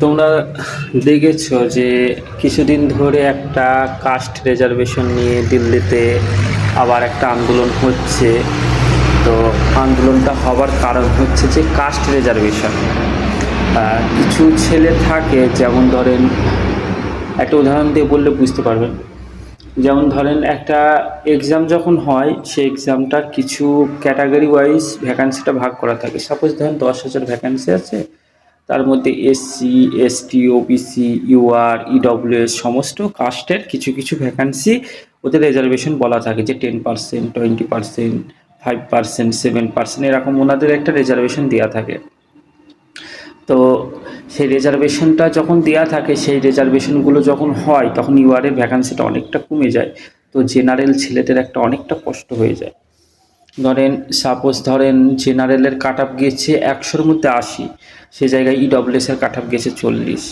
তোমরা দেখেছো যে কিছুদিন ধরে একটা কাস্ট রিজার্ভেশন নিয়ে দিল্লিতে আবার একটা আন্দোলন হচ্ছে। তো আন্দোলনটা হওয়ার কারণ হচ্ছে যে কাস্ট রিজার্ভেশন। কিছু ছেলে থাকে, যেমন ধরেন একটা উদাহরণ দিয়ে বললে বুঝতে পারবেন। যেমন ধরেন একটা এক্সাম যখন হয়, সেই এক্সামটার কিছু ক্যাটাগরি ওয়াইজ ভ্যাকান্সিটা ভাগ করা থাকে। সাপোজ ধরেন 10,000 ভ্যাকান্সি আছে, তার মধ্যে SC, ST, OBC, UR, EWS সমস্ত কাস্টের কিছু কিছু ভ্যাকান্সি ওদের রিজার্ভেশন বলা থাকে, যে 10%, 20%, 5%, 7% এরকম ওনাদের একটা রিজার্ভেশন দেওয়া থাকে। তো সেই রিজার্ভেশনটা যখন দেওয়া থাকে, সেই রিজার্ভেশনগুলো যখন হয় তখন ইউআরের ভ্যাকান্সিটা অনেকটা কমে যায়। তো জেনারেল ছেলেদের একটা অনেকটা কষ্ট হয়ে যায়। ধরেন সাপোজ ধরেন জেনারেলের কাট আপ গিয়েছে 100-র মধ্যে 80, সে জায়গায় ইডব্লিউএসের কাট আপ গিয়েছে 40,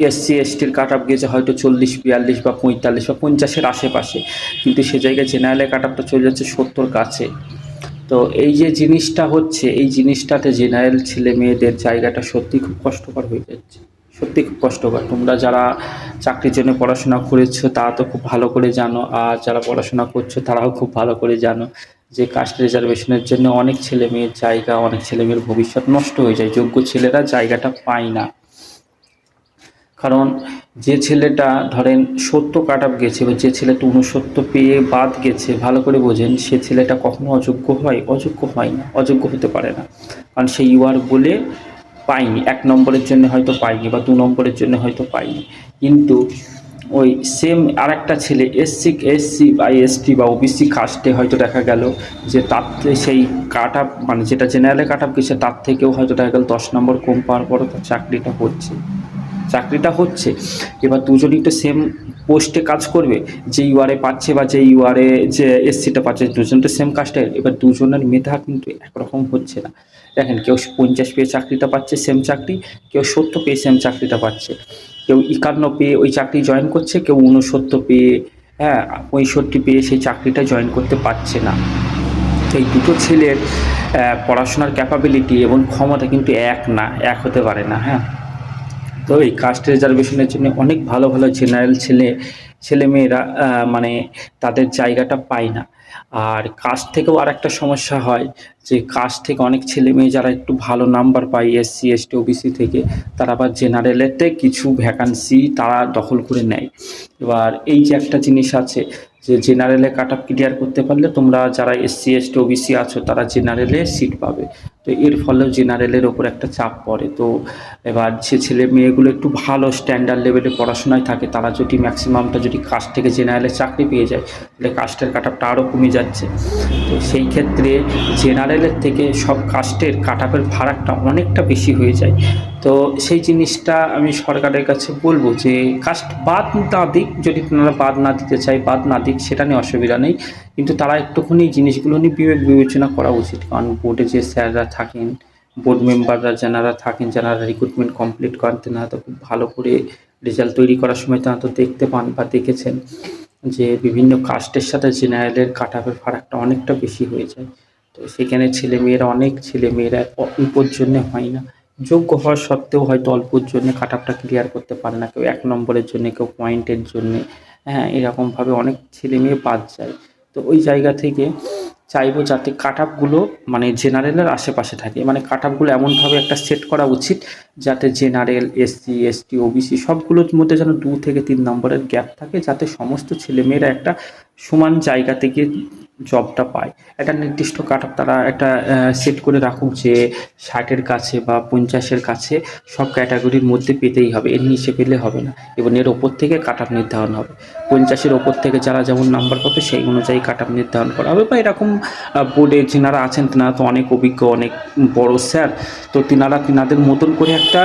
এসসি এসটির কাট আপ গিয়েছে হয়তো 40, 42 বা 45 বা 50-এর আশেপাশে, কিন্তু সে জায়গায় জেনারেলের কাট আপটা চলে যাচ্ছে 70 কাছে। তো এই যে জিনিসটা হচ্ছে, এই জিনিসটাতে জেনারেল ছেলে মেয়েদের জায়গাটা সত্যি খুব কষ্টকর হয়ে যাচ্ছে, সত্যি খুব কষ্টকর। তোমরা যারা চাকরির জন্য পড়াশোনা করেছো তারা তো খুব ভালো করে জানো, আর যারা পড়াশোনা করছো তারাও খুব ভালো করে জানো যে কাস্ট রিজার্ভেশনের জন্য অনেক ছেলে মেয়ের জায়গা, অনেক ছেলে মেয়ের ভবিষ্যৎ নষ্ট হয়ে যায়, যোগ্য ছেলেরা জায়গাটা পায় না। কারণ যে ছেলেটা ধরেন 70 কাট আপ গেছে, বা যে ছেলেটা 69 পেয়ে বাদ গেছে, ভালো করে বোঝেন, সে ছেলেটা কখনো অযোগ্য হয়? অযোগ্য হয় না, অযোগ্য হতে পারে না। কারণ সে ইউআর বলে পায়নি, 1 নম্বরের জন্য হয়তো পায়নি, বা 2 নম্বরের জন্য হয়তো পায়নি। কিন্তু ওই সেম আরেকটা ছেলে এসসি এসসি বা এসটি বা ওবিসি কাস্টে হয়তো দেখা গেল যে তার সেই কাট আপ, মানে যেটা জেনারেলে কাট আপ গেছে তার থেকেও হয়তো দেখা গেল 10 নম্বর কম পাওয়ার পরও তার চাকরিটা হচ্ছে। এবার দুজনই তো সেম পোস্টে কাজ করবে, যে ইউআরএ পাচ্ছে বা যে ইউআরএ যে এসসিটা পাচ্ছে, দুজন তো সেম কাস্টের। এবার দুজনের মেধা কিন্তু একরকম হচ্ছে না। দেখেন, কেউ 50 পেয়ে চাকরিটা পাচ্ছে, সেম চাকরি, কেউ 70 পেয়ে সেম চাকরিটা পাচ্ছে, কেউ 51 পেয়ে ওই চাকরি জয়েন করছে, কেউ 69 পেয়ে, হ্যাঁ, 65 পেয়ে সেই চাকরিটা জয়েন করতে পারছে না। তো এই দুটো ছেলের পড়াশোনার ক্যাপাবিলিটি এবং ক্ষমতা কিন্তু এক না, এক হতে পারে না, হ্যাঁ। তো এই কাস্ট রিজার্ভেশনের জন্য অনেক ভালো ভালো জেনারেল ছেলেমেয়েরা মানে তাদের জায়গাটা পায় না। আর কাস্ট থেকেও আর একটা সমস্যা হয়, যে কাস্ট থেকে অনেক ছেলে মেয়ে যারা একটু ভালো নাম্বার পায় এসসি এসটি ওবিসি থেকে, তারা আবার জেনারেলেতে কিছু ভ্যাকান্সি তারা দখল করে নেয়। এবার এই যে একটা জিনিস আছে, যে জেনারেলে কাট আপ ক্লিয়ার করতে পারলে তোমরা যারা এসসি এসটি ওবিসি আছো তারা জেনারেলে সিট পাবে। তো এর ফলেও জেনারেলের ওপর একটা চাপ পড়ে। তো এবার যে ছেলে মেয়েগুলো একটু ভালো স্ট্যান্ডার্ড লেভেলে পড়াশোনায় থাকে, তারা যদি ম্যাক্সিমামটা যদি কাস্ট থেকে জেনারেলে চাকরি পেয়ে যায়, তাহলে কাস্টের কাট আপটা আরও কমে যাচ্ছে। তো সেই ক্ষেত্রে জেনারেলের থেকে সব কাস্টের কাট আপের ফারাকটা অনেকটা বেশি হয়ে যায়। তো সেই জিনিসটা আমি সরকারের কাছে বলবো যে কাস্ট বাদ না দিক, যদি তারা বাদ না দিতে চায় বাদ না দিক, সেটা নিয়ে অসুবিধা নেই। কিন্তু তারা একটুখানি জিনিসগুলো নিয়ে বিবেক বিবেচনা করা উচিত। কারণ বোর্ডে যে স্যাররা থাকেন, বোর্ড মেম্বাররা যারা থাকেন, যারা রিক্রুটমেন্ট কমপ্লিট করেন, তেনারা তো খুব ভালো করে রেজাল্ট তৈরি করার সময় তারা তো দেখতে পান বা দেখেছেন যে বিভিন্ন কাস্টের সাথে জেনারেলের কাট আপের ফারাকটা অনেকটা বেশি হয়ে যায়। তো সেখানে অনেক ছেলেমেয়েরা অল্পর জন্য হয় না, যোগ্য হওয়া সত্ত্বেও হয়তো অল্পর জন্য কাট আপটা ক্লিয়ার করতে পারে না, কেউ 1 নম্বরের জন্য, কেউ পয়েন্টের জন্যে, হ্যাঁ, এরকমভাবে অনেক ছেলেমেয়ে বাদ যায়। তো ওই জায়গা থেকে চাইবো যাতে কাট আপগুলো মানে জেনারেলের আশেপাশে থাকে, মানে কাট আপগুলো এমনভাবে একটা সেট করা উচিত যাতে জেনারেল, এসসি এসটি ওবিসি সবগুলোর মধ্যে যেন 2 থেকে 3 নম্বরের গ্যাপ থাকে, যাতে সমস্ত ছেলেমেয়েরা একটা সমান জায়গা থেকে জবটা পায়। একটা নির্দিষ্ট কাট আপ তারা একটা সেট করে রাখুক, যে 60-এর কাছে বা 50-এর কাছে সব ক্যাটাগরির মধ্যে পেতেই হবে, এর নিচে পেলে হবে না, এবং এর ওপর থেকে কাট আপ নির্ধারণ হবে। 50-এর ওপর থেকে যারা যেমন নাম্বার পাবে সেই অনুযায়ী কাট আপ নির্ধারণ করা হবে। বা এরকম বোর্ডে যিনারা আছেন তেনারা তো অনেক অভিজ্ঞ, অনেক বড় স্যার, তো তিনাদের মতন করে একটা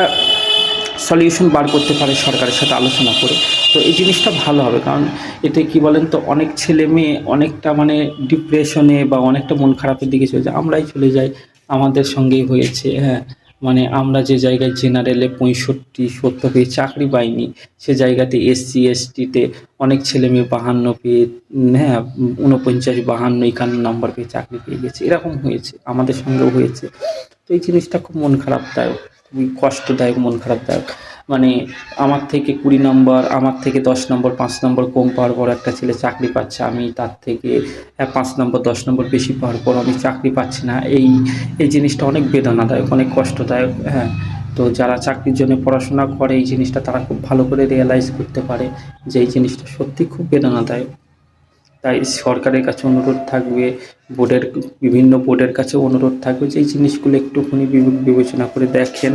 সলিউশন বার করতে পারে সরকারের সাথে আলোচনা করে। তো এই জিনিসটা ভালো হবে, কারণ এতে কি বলেন তো, অনেক ছেলে মেয়ে অনেকটা মানে ডিপ্রেশনে বা অনেকটা মন খারাপের দিকে চলে যায়। আমরাই চলে যাই, আমাদের সঙ্গেই হয়েছে, হ্যাঁ। মানে আমরা যে জায়গায় জেনারেলে 65-70 পেয়ে চাকরি পাইনি, সে জায়গাতে এসসি এসটিতে অনেক ছেলে মেয়ে 52 পেয়ে, হ্যাঁ, 49, 52, 51 নম্বর পেয়ে চাকরি পেয়ে গেছে, এরকম হয়েছে, আমাদের সঙ্গেও হয়েছে। তো এই জিনিসটা খুব মন খারাপদায়ক। খুবই কষ্টদায়ক, মন খারাপদায়ক। মানে আমার থেকে 20 নম্বর, আমার থেকে 10 নম্বর, 5 নম্বর কম পাওয়ার পর একটা ছেলে চাকরি পাচ্ছে। আমি তার থেকে 5 নম্বর, 10 নম্বর বেশি পাওয়ার পর আমি চাকরি পাচ্ছি না। এই জিনিসটা অনেক বেদনাদায়ক, অনেক কষ্টদায়ক, হ্যাঁ? তো যারা চাকরির জন্য পড়াশোনা করে এই জিনিসটা তারা খুব ভালো করে রিয়ালাইজ করতে পারে যে এই জিনিসটা সত্যিই খুব বেদনাদায়ক। তাই সরকারের কাছে অনুরোধ থাকবে, বিভিন্ন বোর্ডের কাছেও অনুরোধ থাকবে যে এই জিনিসগুলো একটুখানি বিবেচনা করে দেখেন।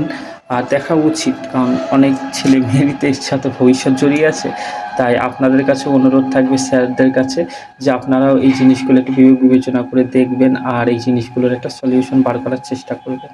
আর দেখা উচিত, কারণ অনেক ছেলেমেয়েরই তো ইচ্ছা, তো ভবিষ্যৎ জড়িয়ে আছে। তাই আপনাদের কাছে অনুরোধ থাকবে, স্যারদের কাছে, যে আপনারাও এই জিনিসগুলো একটু বিবেচনা করে দেখবেন আর এই জিনিসগুলোর একটা সলিউশন বার করার চেষ্টা করবেন।